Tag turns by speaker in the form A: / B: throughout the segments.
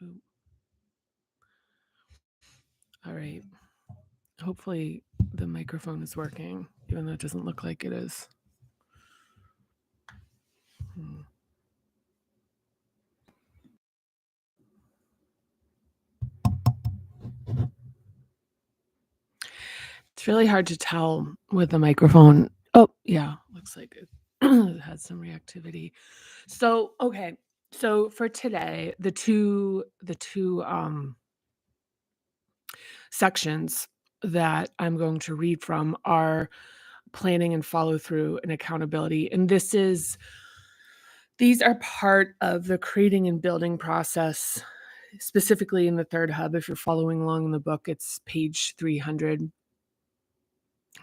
A: Oop. All right. Hopefully the microphone is working, even though it doesn't look like it is. It's really hard to tell with the microphone. Oh, yeah, looks like it has some reactivity. So, okay. So for today, the two sections that I'm going to read from are planning and follow through and accountability. And these are part of the creating and building process, specifically in the third hub. If you're following along in the book, it's page 300.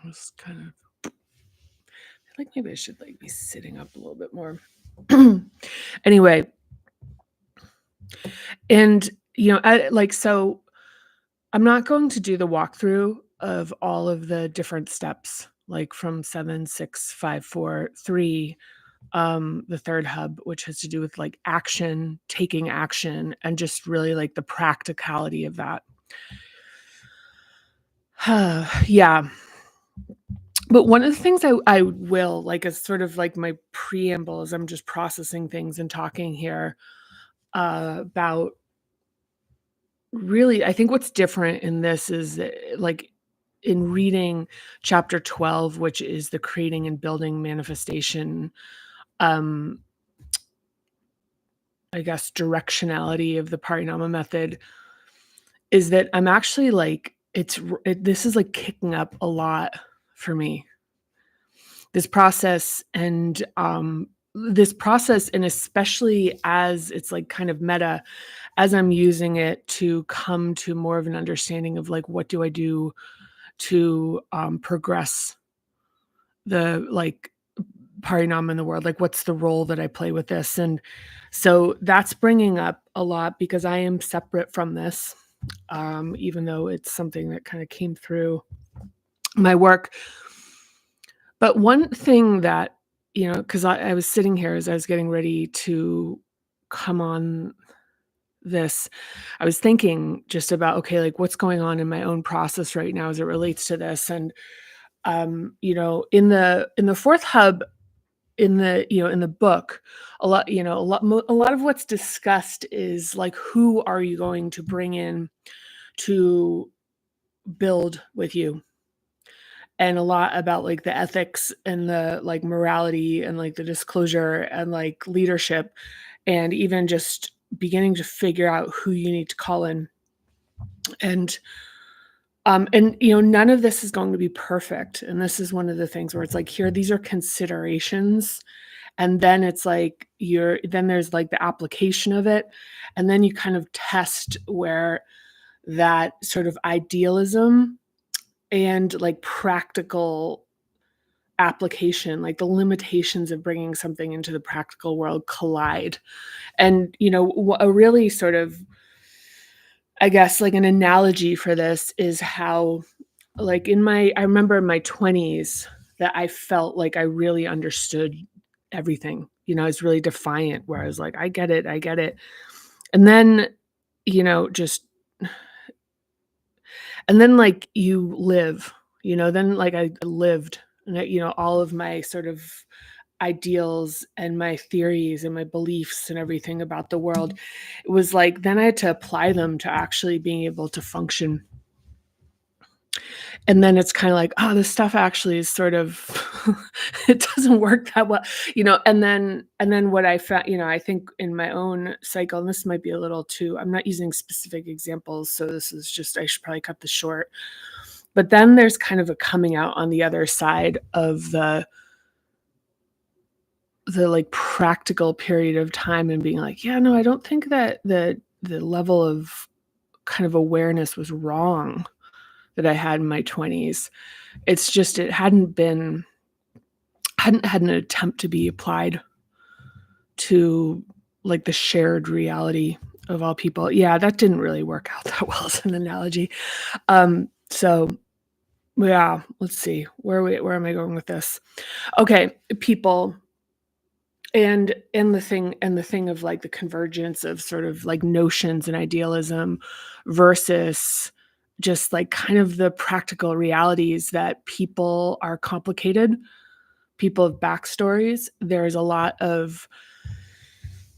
A: I was kind of I feel like maybe I should like be sitting up a little bit more. Anyway, and so I'm not going to do the walkthrough of all of the different steps, like from 7, 6, 5, 4, 3, the third hub, which has to do with like action, taking action, and just really like the practicality of that. Yeah. But one of the things I will like as sort of like my preamble as I'm just processing things and talking here about really, I think what's different in this is like in reading chapter 12, which is the creating and building manifestation, I guess, directionality of the Parinama method, is that I'm actually like, this is like kicking up a lot for me. This process and especially as it's like kind of meta, as I'm using it to come to more of an understanding of like, what do I do to progress the like Parinama in the world? Like, what's the role that I play with this? And so that's bringing up a lot because I am separate from this, even though it's something that kind of came through my work. But one thing that, because I was sitting here as I was getting ready to come on this, I was thinking just about, okay, like what's going on in my own process right now as it relates to this. And, in the fourth hub, in the book, a lot of what's discussed is like, who are you going to bring in to build with you? And a lot about like the ethics and the like morality and like the disclosure and like leadership, and even just beginning to figure out who you need to call in. And none of this is going to be perfect. And this is one of the things where it's like, here, these are considerations. And then it's like then there's like the application of it. And then you kind of test where that sort of idealism and like practical application, like the limitations of bringing something into the practical world, collide. And a really sort of, I guess, like an analogy for this is how, like I remember in my 20s that I felt like I really understood everything. I was really defiant, where I was like, I get it. And then, just, and then like you live, then like I lived, and all of my sort of ideals and my theories and my beliefs and everything about the world, it was like, then I had to apply them to actually being able to function. And then it's kind of like, oh, this stuff actually is sort of, it doesn't work that well, and then what I found, I think in my own cycle, and this might be a little too, I'm not using specific examples, so this is just, I should probably cut this short. But then there's kind of a coming out on the other side of the like practical period of time and being like, yeah, no, I don't think that the level of kind of awareness was wrong that I had in my 20s. It's just, it hadn't had an attempt to be applied to like the shared reality of all people. Yeah, that didn't really work out that well as an analogy. So yeah, let's see. Where am I going with this? Okay, people. And the thing of, like, the convergence of sort of, like, notions and idealism versus just, like, kind of the practical realities that people are complicated, people have backstories. There's a lot of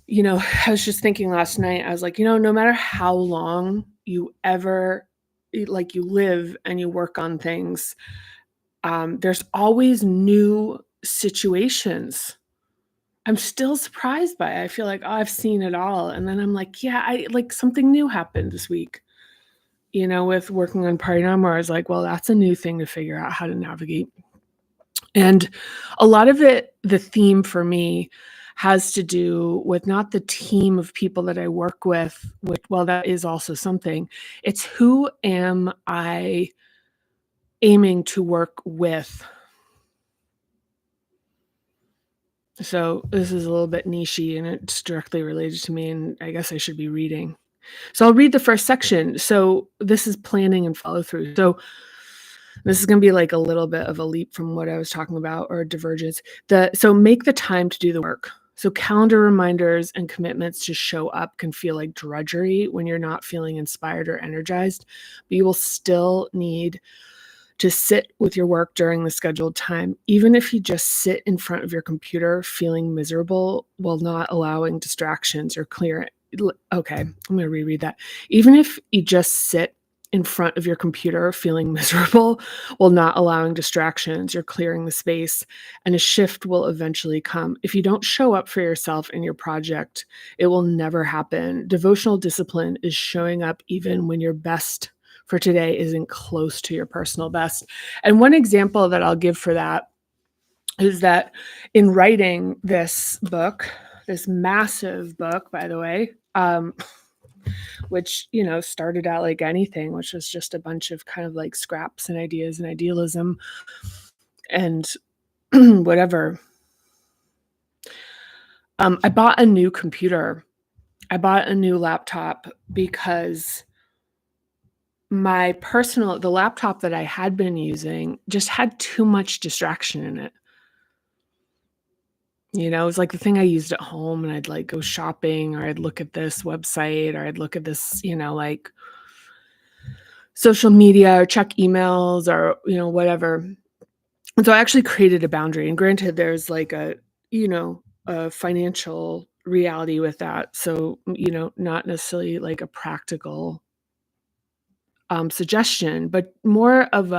A: I was just thinking last night, I was like, no matter how long you ever like, you live and you work on things, there's always new situations. I'm still surprised by it. I feel like, "Oh, I've seen it all," and then I'm like, "Yeah, I like, something new happened this week," with working on Party where I was like, "Well, that's a new thing to figure out how to navigate." And a lot of it, the theme for me has to do with not the team of people that I work with, which well, that is also something. It's who am I aiming to work with. So this is a little bit nichey and it's directly related to me, and I guess I should be reading. So I'll read the first section. So this is planning and follow through. So this is going to be like a little bit of a leap from what I was talking about, or a divergence. So make the time to do the work. So calendar reminders and commitments to show up can feel like drudgery when you're not feeling inspired or energized, but you will still need to sit with your work during the scheduled time, even if you just sit in front of your computer feeling miserable while not allowing distractions or clear. Okay, I'm going to reread that. Even if you just sit in front of your computer feeling miserable while not allowing distractions, you're clearing the space, and a shift will eventually come. If you don't show up for yourself in your project, it will never happen. Devotional discipline is showing up even when your best for today isn't close to your personal best. And one example that I'll give for that is that in writing this book, this massive book, by the way, which, started out like anything, which was just a bunch of kind of like scraps and ideas and idealism and whatever. I bought a new computer. I bought a new laptop because the laptop that I had been using just had too much distraction in it. It was like the thing I used at home, and I'd like go shopping, or I'd look at this website, or I'd look at this, like social media, or check emails, or, whatever. And so I actually created a boundary. And granted, there's like a financial reality with that. So, not necessarily like a practical suggestion, but more of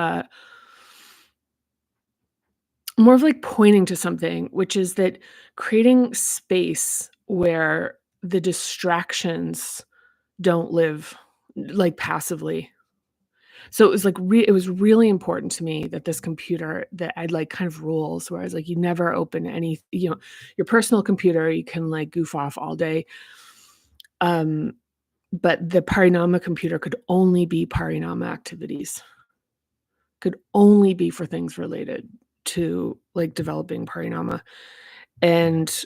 A: like pointing to something, which is that creating space where the distractions don't live like passively. So it was like it was really important to me that this computer, that I'd like kind of rules where I was like, you never open your personal computer, you can like goof off all day. But the Parinama computer could only be Parinama activities, could only be for things related to like developing Parinama. And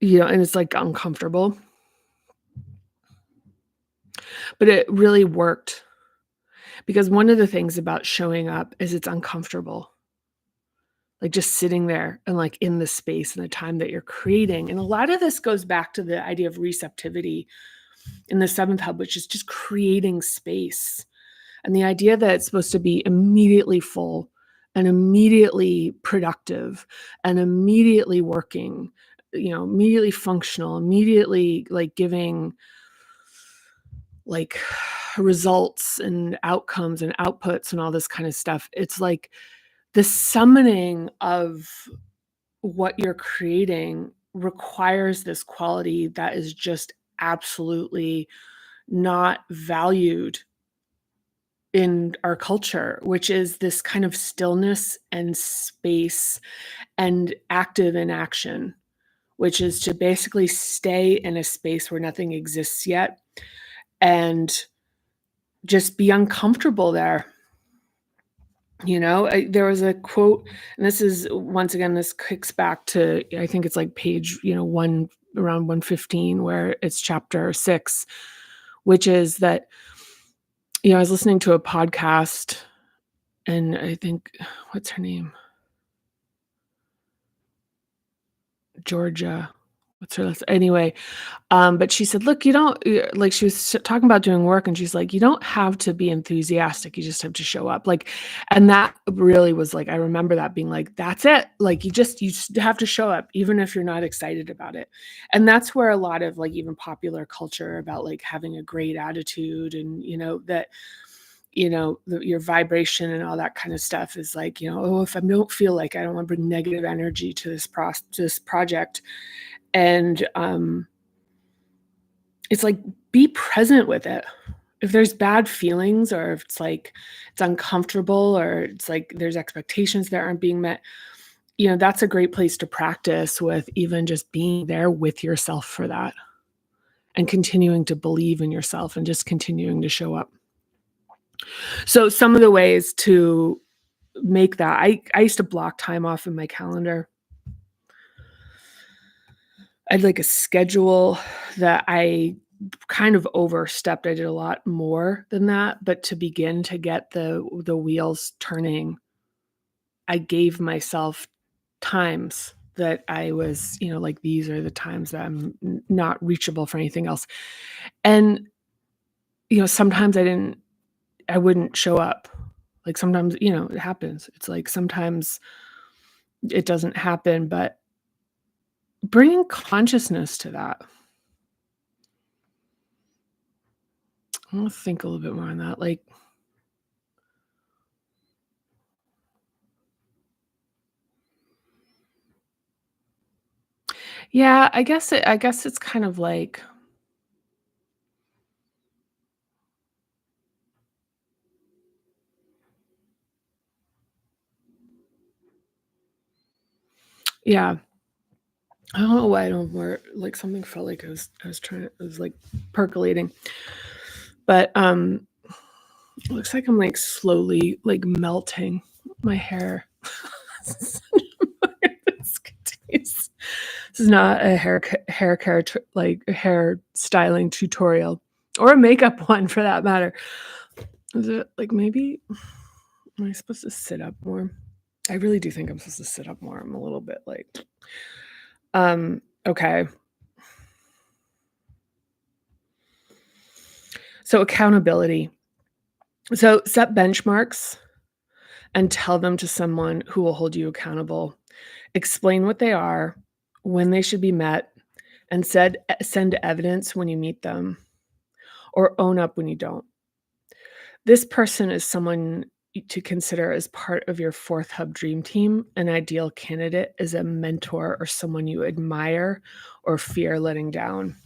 A: and it's like uncomfortable, but it really worked, because one of the things about showing up is it's uncomfortable. Like just sitting there and like in the space and the time that you're creating. And a lot of this goes back to the idea of receptivity in the seventh hub, which is just creating space. And the idea that it's supposed to be immediately full and immediately productive and immediately working, immediately functional, immediately like giving like results and outcomes and outputs and all this kind of stuff. It's like the summoning of what you're creating requires this quality that is just absolutely not valued in our culture, which is this kind of stillness and space and active inaction, which is to basically stay in a space where nothing exists yet and just be uncomfortable there. There was a quote, and this is once again, this kicks back to, I think it's like page, one around 115, where it's chapter 6, which is that, I was listening to a podcast, and I think, what's her name? Georgia. What's her last anyway, but she said, "Look, you don't" like, she was talking about doing work, and she's like, "You don't have to be enthusiastic, you just have to show up," like, and that really was, like, I remember that being like, "That's it," like, you just have to show up even if you're not excited about it, and that's where a lot of, like, even popular culture about, like, having a great attitude and, that, your vibration and all that kind of stuff is like, "Oh, if I don't feel like I don't wanna bring negative energy to this project," and, it's like, be present with it. If there's bad feelings or if it's like it's uncomfortable or it's like there's expectations that aren't being met, that's a great place to practice with even just being there with yourself for that and continuing to believe in yourself and just continuing to show up. So some of the ways to make that I used to block time off in my calendar. I'd like a schedule that I kind of overstepped. I did a lot more than that, but to begin to get the wheels turning, I gave myself times that I was, like, these are the times that I'm not reachable for anything else. And, sometimes I wouldn't show up. Like sometimes, it happens. It's like sometimes it doesn't happen, but bringing consciousness to that. I want to think a little bit more on that. Like, yeah, I guess it's kind of like, yeah. I don't know why I don't more like something felt like I was trying it was like percolating. But it looks like I'm like slowly like melting my hair. This continues. This is not a hair care like a hair styling tutorial or a makeup one for that matter. Is it like maybe am I supposed to sit up more? I really do think I'm supposed to sit up more. I'm a little bit like okay. So accountability. So set benchmarks and tell them to someone who will hold you accountable. Explain what they are, when they should be met, and send evidence when you meet them or own up when you don't. This person is someone to consider as part of your fourth hub dream team. An ideal candidate is a mentor or someone you admire or fear letting down.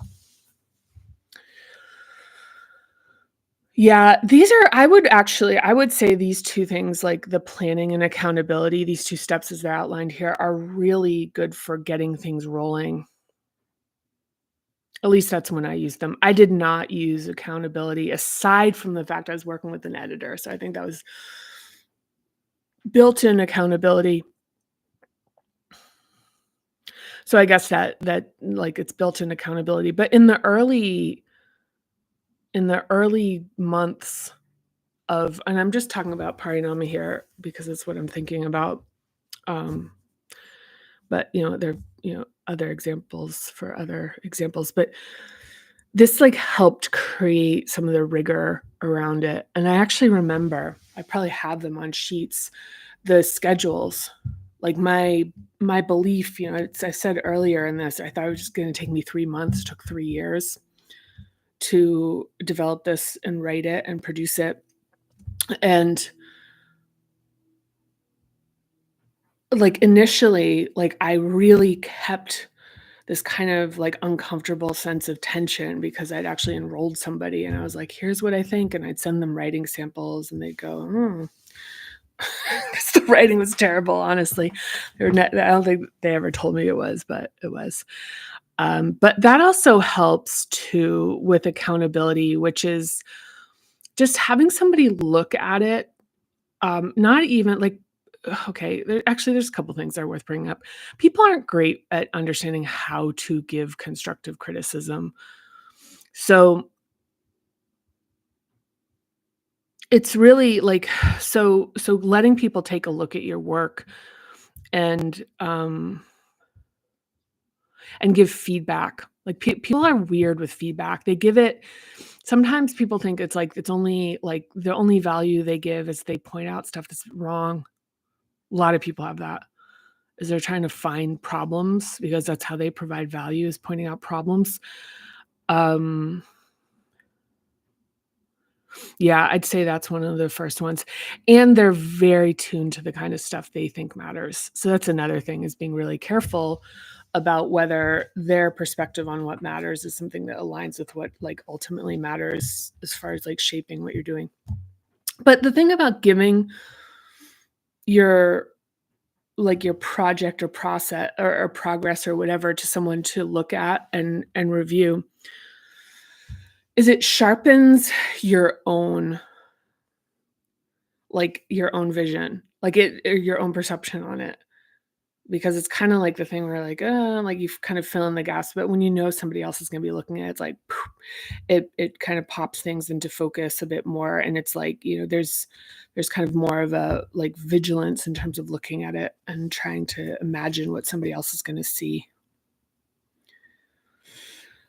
A: Yeah, these are I would say these 2 things, like the planning and accountability, these 2 steps as they're outlined here are really good for getting things rolling. At least that's when I used them. I did not use accountability aside from the fact I was working with an editor, so I think that was built-in accountability. So I guess like, it's built-in accountability, but in the early months of and I'm just talking about Parinama here because it's what I'm thinking about, um, but, there are, other examples for other examples, but this, like, helped create some of the rigor around it, and I actually remember I probably have them on sheets, the schedules, like, my belief, I said earlier in this, I thought it was just gonna take me 3 months, took 3 years to develop this and write it and produce it, and like, initially, like, I really kept this kind of, like, uncomfortable sense of tension because I'd actually enrolled somebody, and I was like, "Here's what I think," and I'd send them writing samples, and they'd go, "Hmm." 'Cause the writing was terrible, honestly. I don't think they ever told me it was, but it was. But that also helps too with accountability, which is just having somebody look at it. Not even like okay, there's a couple things that are worth bringing up. People aren't great at understanding how to give constructive criticism. So, it's really like so letting people take a look at your work and, and give feedback. Like, people are weird with feedback. They give it sometimes people think it's like it's only like the only value they give is they point out stuff that's wrong. A lot of people have that, is they're trying to find problems because that's how they provide value, is pointing out problems. Um, yeah, I'd say that's one of the first ones, and they're very tuned to the kind of stuff they think matters. So that's another thing, is being really careful about whether their perspective on what matters is something that aligns with what, like, ultimately matters as far as, like, shaping what you're doing. But the thing about giving your like your project or process or progress or whatever to someone to look at and review is it sharpens your own, like, your own vision, like it or your own perception on it. Because it's kinda like the thing where, like you kind of fill in the gaps, but when you know somebody else is gonna be looking at it, it's like, it kind of pops things into focus a bit more, and it's like, there's kind of more of a, like, vigilance in terms of looking at it and trying to imagine what somebody else is gonna see.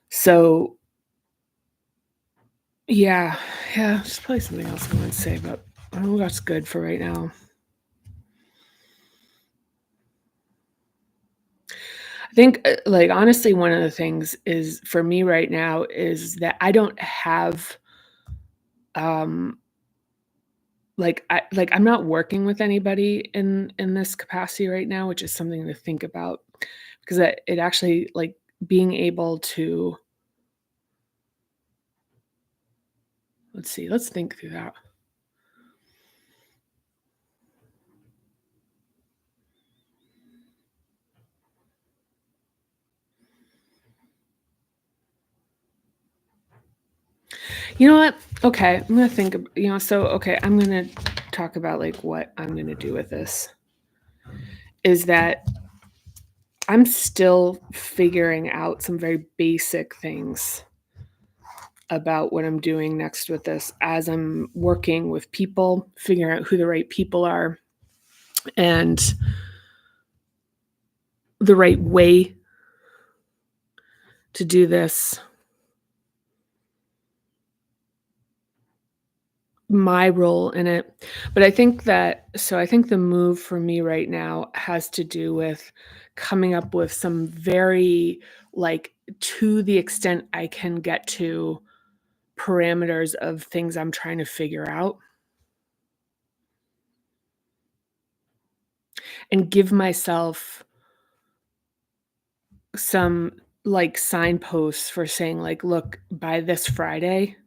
A: So, yeah, yeah, there's probably something else I wanna say, but I think that's good for right now. I think, like, honestly, one of the things is for me right now is that I don't have, um, I'm not working with anybody in this capacity right now, which is something to think about because it actually, like, being able to let's see, let's think through that. You know what? Okay, I'm gonna think so, okay, I'm gonna talk about, like, what I'm gonna do with this, is that I'm still figuring out some very basic things about what I'm doing next with this as I'm working with people, figuring out who the right people are and the right way to do this, my role in it. But I think the move for me right now has to do with coming up with some very, like, to the extent I can get to, parameters of things I'm trying to figure out and give myself some, like, signposts for saying, like, "Look, by this Friday,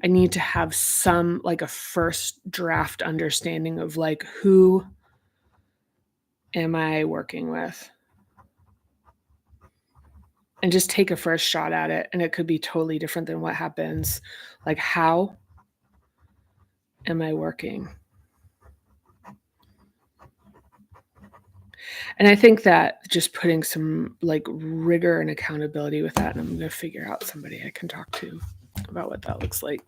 A: I need to have some, like, a first draft understanding of, like, who am I working with?" And just take a first shot at it, and it could be totally different than what happens. Like, how am I working? And I think that just putting some, like, rigor and accountability with that, and I'm gonna figure out somebody I can talk to about what that looks like.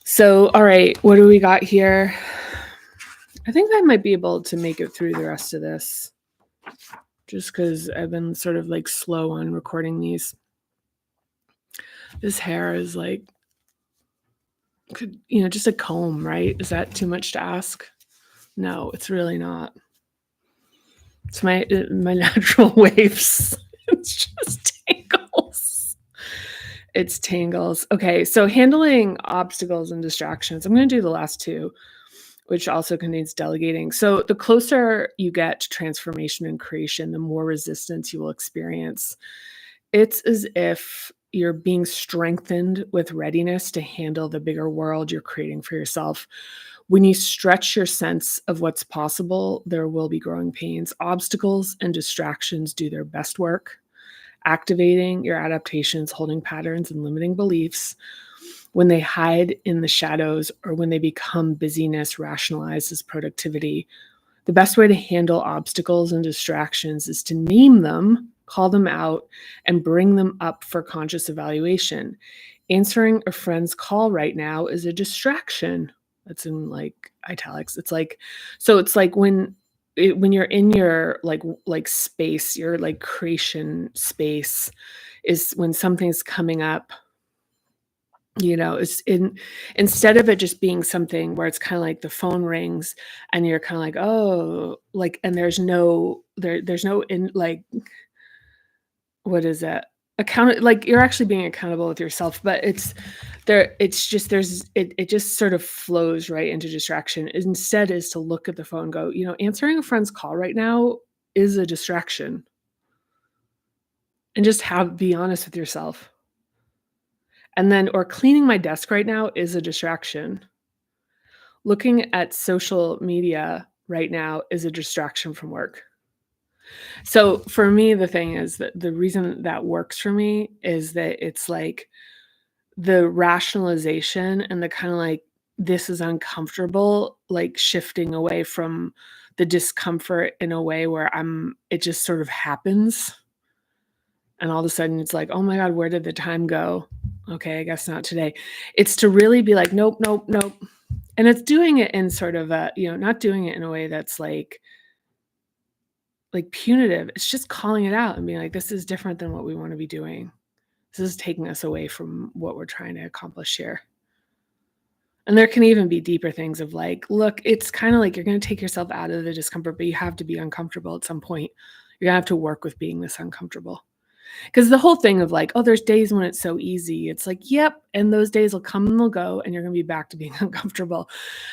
A: So, all right, what do we got here? I think I might be able to make it through the rest of this just because I've been sort of, like, slow on recording these. This hair is, like, just a comb, right? Is that too much to ask? No, it's really not. It's my natural waves. It's just tangles. It's tangles. Okay, so handling obstacles and distractions. I'm gonna do the last two, which also contains delegating. So the closer you get to transformation and creation, the more resistance you will experience. It's as if you're being strengthened with readiness to handle the bigger world you're creating for yourself. When you stretch your sense of what's possible, there will be growing pains. Obstacles and distractions do their best work, activating your adaptations, holding patterns, and limiting beliefs. When they hide in the shadows or when they become busyness rationalized as productivity, the best way to handle obstacles and distractions is to name them, call them out, and bring them up for conscious evaluation. Answering a friend's call right now is a distraction. That's in, like, italics. It's like, so it's like when when you're in your, like, space, your, like, creation space is when something's coming up, it's instead of it just being something where it's kinda like the phone rings and you're kinda like, "Oh," like, and there's no in like, what is it? Like, you're actually being accountable with yourself, but it's just it just sort of flows right into distraction. Instead is to look at the phone and go, answering a friend's call right now is a distraction, and just be honest with yourself. And then or cleaning my desk right now is a distraction. Looking at social media right now is a distraction from work. So, for me, the thing is that the reason that works for me is that it's like the rationalization and the kinda like, "This is uncomfortable," like, shifting away from the discomfort in a way where it just sort of happens, and all of a sudden it's like, "Oh my god, where did the time go? Okay, I guess not today." It's to really be like, "Nope, nope, nope." And it's doing it in sort of a not doing it in a way that's like punitive. It's just calling it out and being like, "This is different than what we wanna be doing. This is taking us away from what we're trying to accomplish here." And there can even be deeper things of like, look, it's kinda like you're gonna take yourself out of the discomfort, but you have to be uncomfortable at some point. You're gonna have to work with being this uncomfortable. Because the whole thing of like, "Oh, there's days when it's so easy." It's like, "Yep, and those days will come and they'll go, and you're gonna be back to being uncomfortable."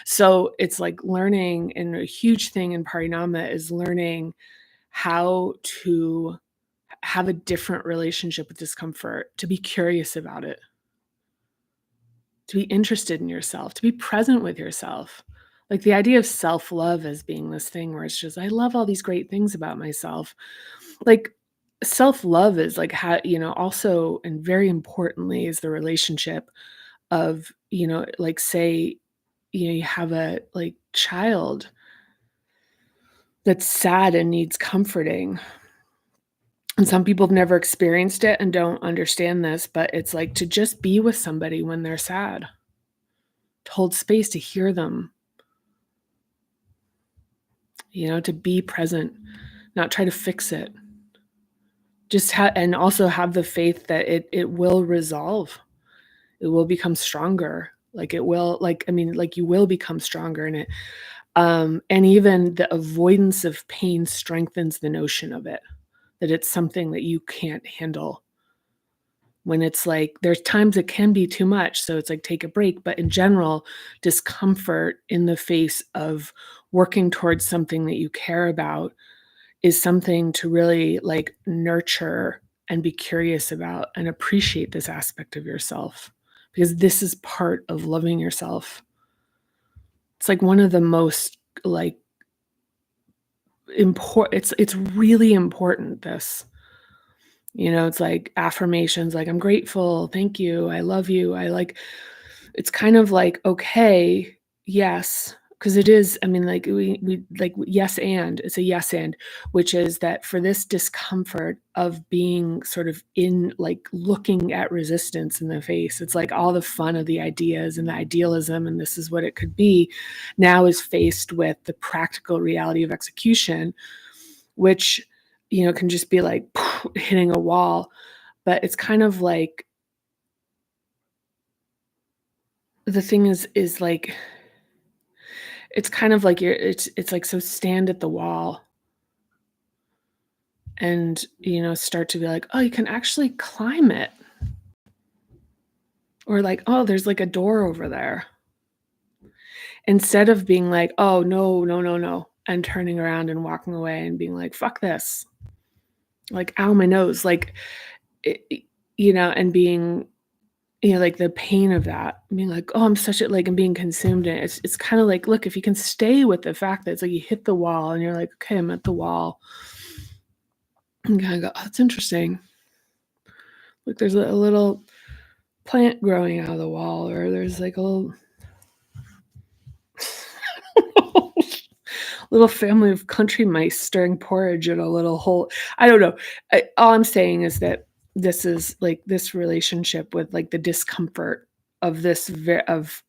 A: So, it's like learning, and a huge thing in Parinama is learning how to have a different relationship with discomfort, to be curious about it, to be interested in yourself, to be present with yourself. Like, the idea of self-love as being this thing where it's just, "I love all these great things about myself." Like, self-love is, like, how also, and very importantly, is the relationship of, like, say, you have a, like, child that's sad and needs comforting, and some people have never experienced it and don't understand this, but it's like to just be with somebody when they're sad, to hold space, to hear them, to be present, not try to fix it. Just and also have the faith that it will resolve. It will become stronger. Like, it will, like, I mean, like, you will become stronger in it. And even the avoidance of pain strengthens the notion of it, that it's something that you can't handle. When it's like there's times it can be too much, so it's like take a break, but in general, discomfort in the face of working towards something that you care about is something to really, like, nurture and be curious about and appreciate this aspect of yourself, because this is part of loving yourself. It's like one of the most, like, it's really important, this. It's like affirmations like, "I'm grateful, thank you, I love you, I like." It's kind of like, okay, yes, because it is, I mean, like, we like, yes, and it's a yes, and, which is that for this discomfort of being sort of in, like, looking at resistance in the face, it's like all the fun of the ideas and the idealism, and this is what it could be, now is faced with the practical reality of execution, which, can just be like hitting a wall. But it's kind of like the thing is like it's kind of like it's like, so stand at the wall and, start to be like, "Oh, you can actually climb it." Or like, "Oh, there's like a door over there." Instead of being like, "Oh, no, no, no, no," and turning around and walking away and being like, "Fuck this." Like, "Ow, my nose." Like, and being, like, the pain of that, being like, "Oh, I'm such a," like, I'm being consumed in it. It's kinda like, look, if you can stay with the fact that it's like you hit the wall and you're like, "Okay, I'm at the wall." And kinda go, "Oh, that's interesting. Look, there's a little plant growing out of the wall," or there's like a little little family of country mice stirring porridge in a little hole. I don't know. All I'm saying is that this is like this relationship with, like, the discomfort of this of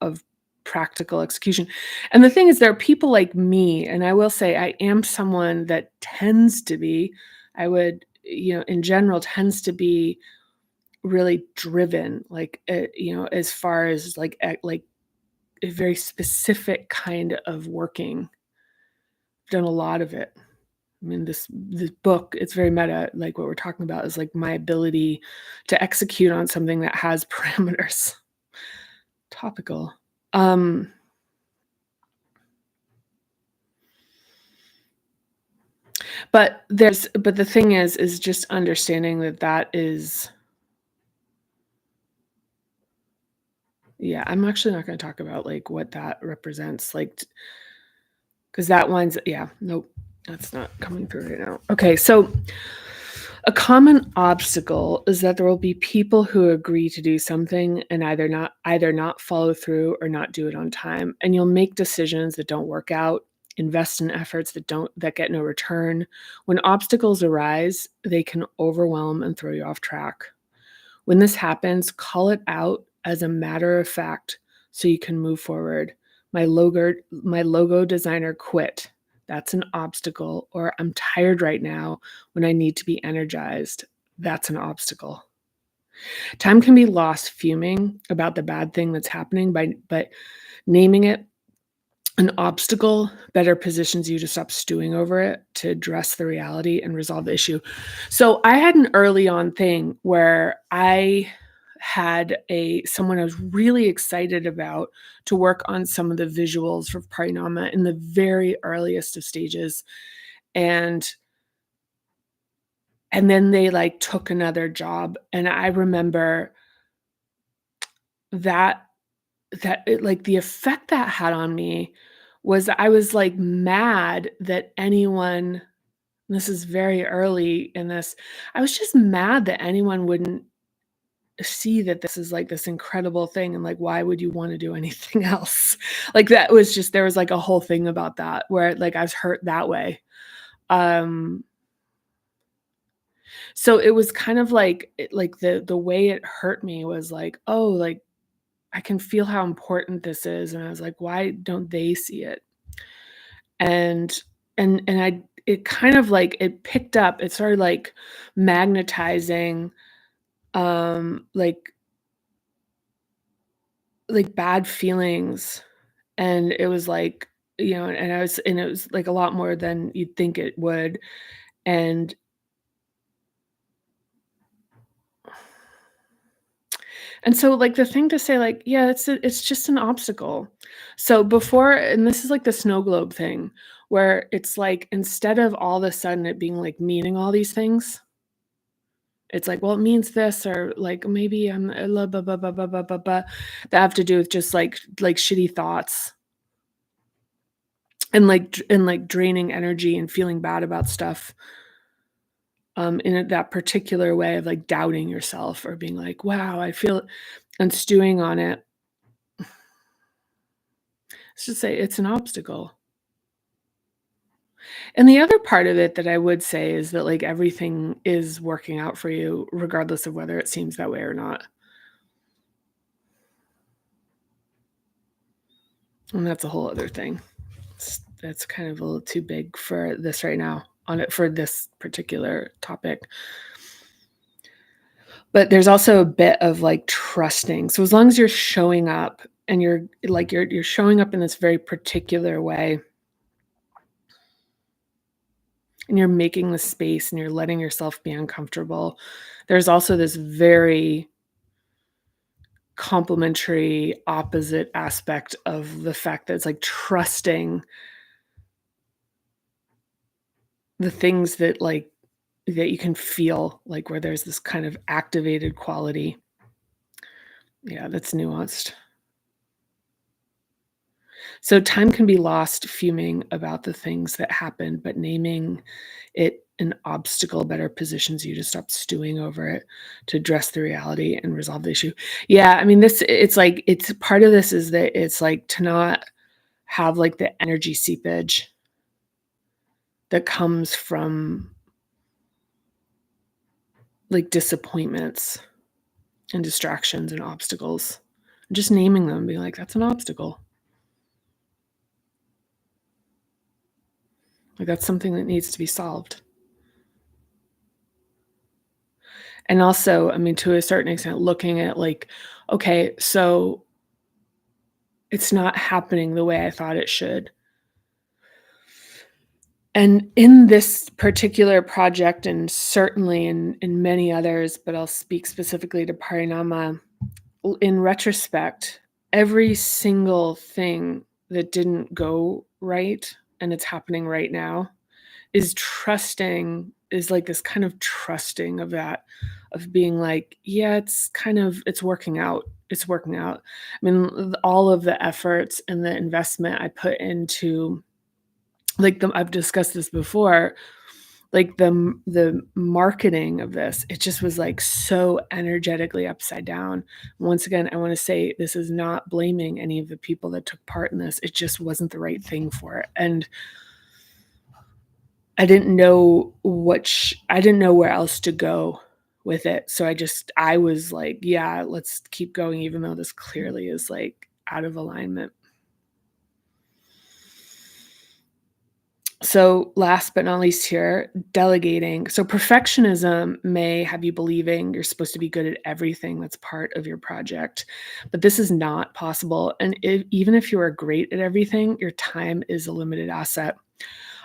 A: practical execution. And the thing is, there are people like me, and I will say I am someone that tends to be, I would, in general, tends to be really driven, like, as far as like a very specific kind of working. Done a lot of it. I mean, this book, it's very meta, like what we're talking about is like my ability to execute on something that has parameters. Topical. Um, but the thing is just understanding that that is, yeah, I'm actually not gonna talk about, like, what that represents, like, because that one's, yeah, nope, that's not coming through right now. Okay, so a common obstacle is that there will be people who agree to do something and either not follow through or not do it on time, and you'll make decisions that don't work out, invest in efforts that get no return. When obstacles arise, they can overwhelm and throw you off track. When this happens, call it out as a matter of fact so you can move forward. My logo designer quit. That's an obstacle. Or I'm tired right now when I need to be energized. That's an obstacle. Time can be lost fuming about the bad thing that's happening, but naming it an obstacle better positions you to stop stewing over it, to address the reality and resolve the issue. So I had an early on thing where I had a someone I was really excited about to work on some of the visuals for Parinama in the very earliest of stages. And and then they like took another job. And I remember that like the effect that had on me was I was like mad that anyone, this is very early in this, I was just mad that anyone wouldn't see that this is like this incredible thing, and like why would you want to do anything else? Like that was just, there was like a whole thing about that where like I was hurt that way. Um so it was kind of like like the way it hurt me was like, oh, like I can feel how important this is, and I was like, why don't they see it? And I it kind of like it picked up, it started like magnetizing, like bad feelings, and it was like, and it was like a lot more than you'd think it would, and so, like, the thing to say, like, yeah, it's just an obstacle. So before, and this is like the snow globe thing, where it's like instead of all of a sudden it being like meaning all these things, it's like, well, it means this, or like maybe I'm blah, blah, blah, blah, blah, blah, blah, that have to do with just like shitty thoughts, and like draining energy and feeling bad about stuff, in that particular way of like doubting yourself or being like, wow, I feel, and stewing on it. Let's just say it's an obstacle. And the other part of it that I would say is that like everything is working out for you regardless of whether it seems that way or not. And that's a whole other thing. That's kind of a little too big for this right now, on it for this particular topic. But there's also a bit of like trusting. So as long as you're showing up and you're like you're showing up in this very particular way, and you're making the space and you're letting yourself be uncomfortable, there's also this very complementary opposite aspect of the fact that it's like trusting the things that like that you can feel, like where there's this kind of activated quality. Yeah, that's nuanced. So time can be lost fuming about the things that happened, but naming it an obstacle better positions you to stop stewing over it, to address the reality and resolve the issue. Yeah, I mean, this, it's like, it's part of this is that it's like to not have like the energy seepage that comes from like disappointments and distractions and obstacles. Just naming them, being like, that's an obstacle. Like, that's something that needs to be solved. And also, I mean, to a certain extent, looking at like, okay, so it's not happening the way I thought it should. And in this particular project, and certainly in many others, but I'll speak specifically to Parinama, in retrospect, every single thing that didn't go right, and it's happening right now, is like this kind of trusting of that, of being like, yeah, it's working out. It's working out. I mean, all of the efforts and the investment I put into, like, I've discussed this before, like the marketing of this, it just was like so energetically upside down. Once again, I want to say this is not blaming any of the people that took part in this. It just wasn't the right thing for it. And I didn't know where else to go with it. So I was like, yeah, let's keep going, even though this clearly is like out of alignment. So last but not least here, delegating. So perfectionism may have you believing you're supposed to be good at everything that's part of your project, but this is not possible. And even if you are great at everything, your time is a limited asset.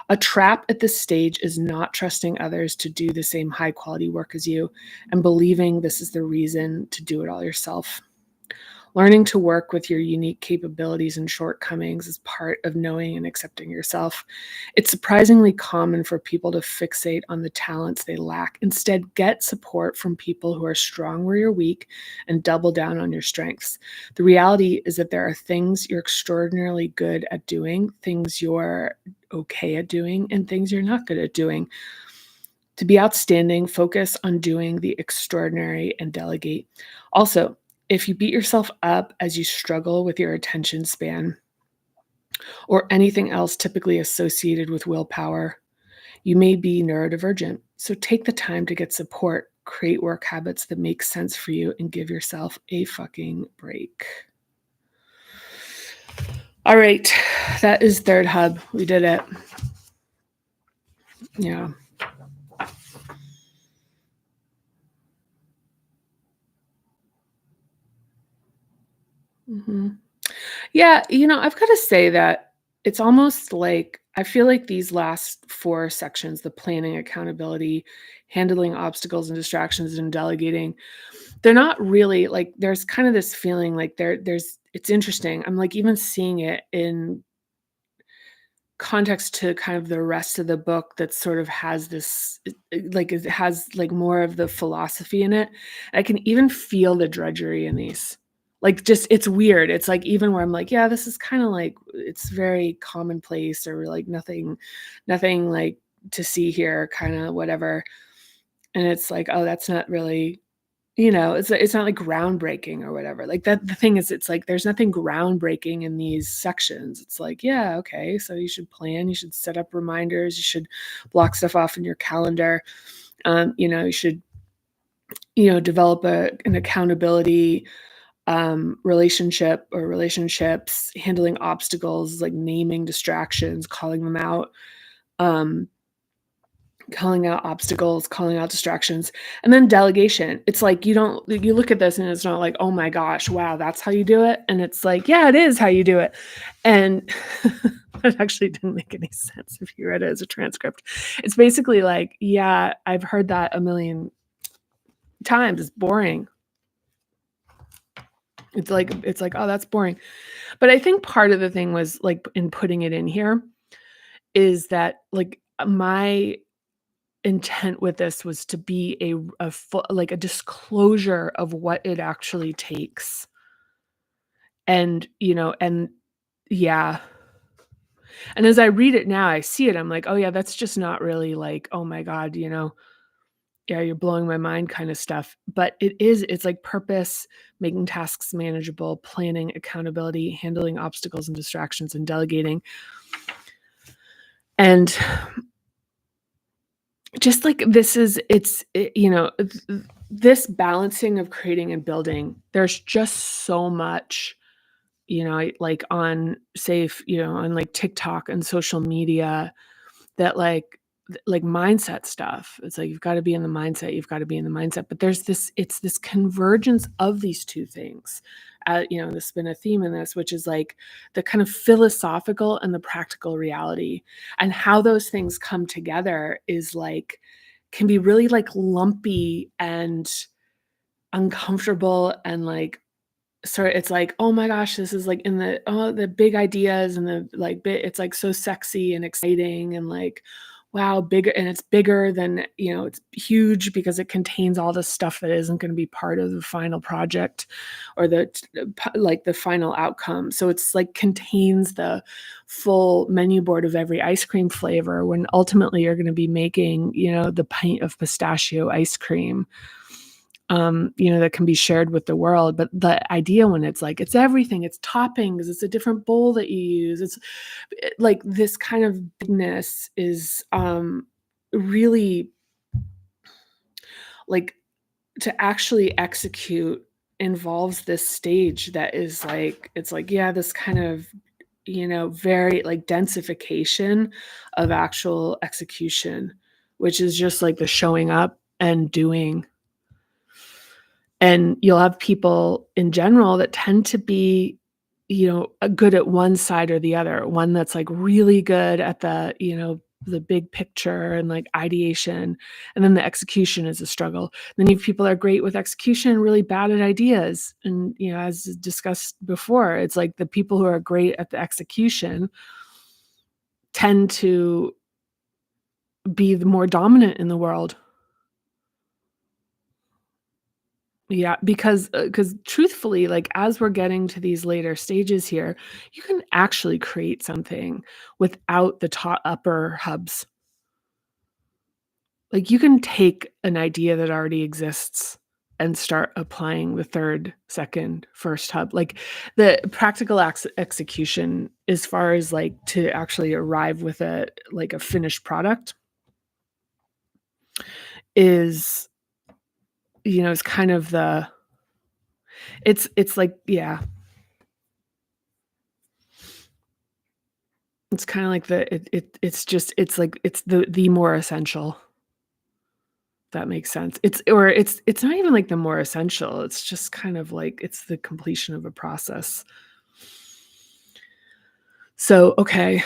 A: A trap at this stage is not trusting others to do the same high quality work as you and believing this is the reason to do it all yourself. Learning to work with your unique capabilities and shortcomings is part of knowing and accepting yourself. It's surprisingly common for people to fixate on the talents they lack. Instead, get support from people who are strong where you're weak and double down on your strengths. The reality is that there are things you're extraordinarily good at doing, things you're okay at doing, and things you're not good at doing. To be outstanding, focus on doing the extraordinary and delegate. Also, if you beat yourself up as you struggle with your attention span or anything else typically associated with willpower, you may be neurodivergent. So take the time to get support, create work habits that make sense for you, and give yourself a fucking break. All right, that is third hub. We did it. Yeah. hmm Yeah, I've got to say that it's almost like I feel like these last four sections, the planning, accountability, handling obstacles and distractions, and delegating, they're not really like there's kind of this feeling like there's it's interesting. I'm like even seeing it in context to kind of the rest of the book that sort of has this like it has like more of the philosophy in it. I can even feel the drudgery in these. Like just it's weird. It's like even where I'm like, yeah, this is kind of like it's very commonplace or like nothing like to see here, kind of whatever. And it's like, oh, that's not really it's not like groundbreaking or whatever. Like that the thing is it's like there's nothing groundbreaking in these sections. It's like, yeah, okay, so you should plan, you should set up reminders, you should block stuff off in your calendar. You should, develop an accountability relationship or relationships, handling obstacles, like naming distractions, um, calling out obstacles, calling out distractions, and then delegation. It's like you look at this and it's not like, "Oh my gosh, wow, that's how you do it." And it's like, "Yeah, it is how you do it." And that actually didn't make any sense if you read it as a transcript. It's basically like, "Yeah, I've heard that a million times. It's boring." It's like, "Oh, that's boring." But I think part of the thing was like in putting it in here is that like my intent with this was to be a full like a disclosure of what it actually takes. And, yeah. And as I read it now, I see it, I'm like, "Oh, yeah, that's just not really like, oh my god, yeah, you're blowing my mind kind of stuff." But it's like purpose, making tasks manageable, planning, accountability, handling obstacles and distractions, and delegating. And just like this balancing of creating and building, there's just so much, like on say if, on like TikTok and social media, that like mindset stuff. It's like you've got to be in the mindset, you've got to be in the mindset. But there's this, it's this convergence of these two things. There's been a theme in this, which is like the kind of philosophical and the practical reality, and how those things come together is like can be really like lumpy and uncomfortable and like sort of it's like, "Oh my gosh, this is like in the big ideas and the like bit it's like so sexy and exciting and like, wow, bigger and it's bigger than, it's huge because it contains all this stuff that isn't gonna be part of the final project or like the final outcome." So it's like contains the full menu board of every ice cream flavor when ultimately you're gonna be making, the pint of pistachio ice cream that can be shared with the world. But the idea when it's like, it's everything, it's toppings, it's a different bowl that you use. Like this kind of bigness is really like to actually execute involves this stage that is like, it's like, yeah, this kind of, very like densification of actual execution, which is just like the showing up and doing. And you'll have people in general that tend to be, good at one side or the other. One that's like really good at the big picture and like ideation, and then the execution is a struggle. Then you have people that are great with execution, really bad at ideas. And, as discussed before, it's like the people who are great at the execution tend to be the more dominant in the world. Yeah, because truthfully, like, as we're getting to these later stages here, you can actually create something without the top upper hubs. Like, you can take an idea that already exists and start applying the third, second, first hub. Like, the practical execution as far as, like, to actually arrive with a finished product is, is kind of it's like, yeah. It's kinda like it's just it's like it's the more essential, if that makes sense. It's not even like the more essential, it's just kind of like it's the completion of a process. So, okay.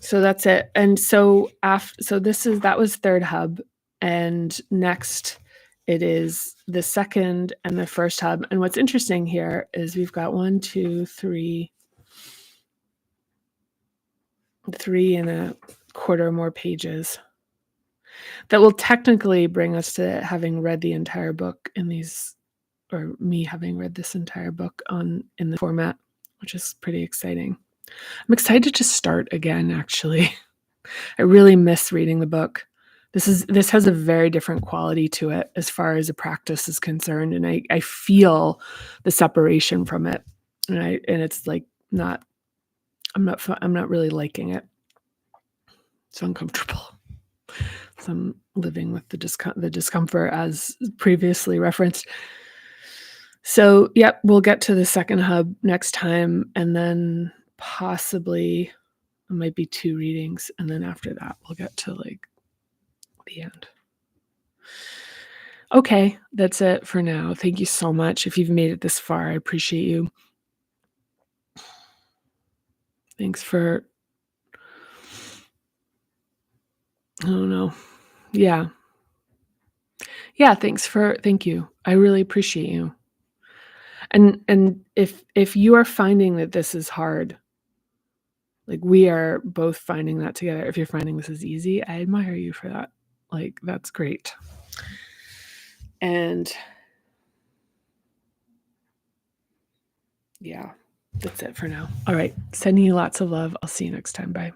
A: So that's it. And so that was third hub, and next it is the second and the first hub. And what's interesting here is we've got 1, 2, 3 and a quarter more pages that will technically bring us to having read the entire book or me having read this entire book in the format, which is pretty exciting. I'm excited to start again, actually. I really miss reading the book. This has a very different quality to it as far as a practice is concerned, and I feel the separation from it. And it's like I'm not really liking it. It's uncomfortable. So I'm living with the discomfort as previously referenced. So, yep, we'll get to the second hub next time, and then possibly it might be 2 readings, and then after that, we'll get to, like, the end. Okay, that's it for now. Thank you so much. If you've made it this far, I appreciate you. Thanks for I don't know. Yeah. Yeah, thank you. I really appreciate you. And if you are finding that this is hard, like, we are both finding that together. If you're finding this is easy, I admire you for that. Like, that's great. And yeah, that's it for now. All right. Sending you lots of love. I'll see you next time. Bye.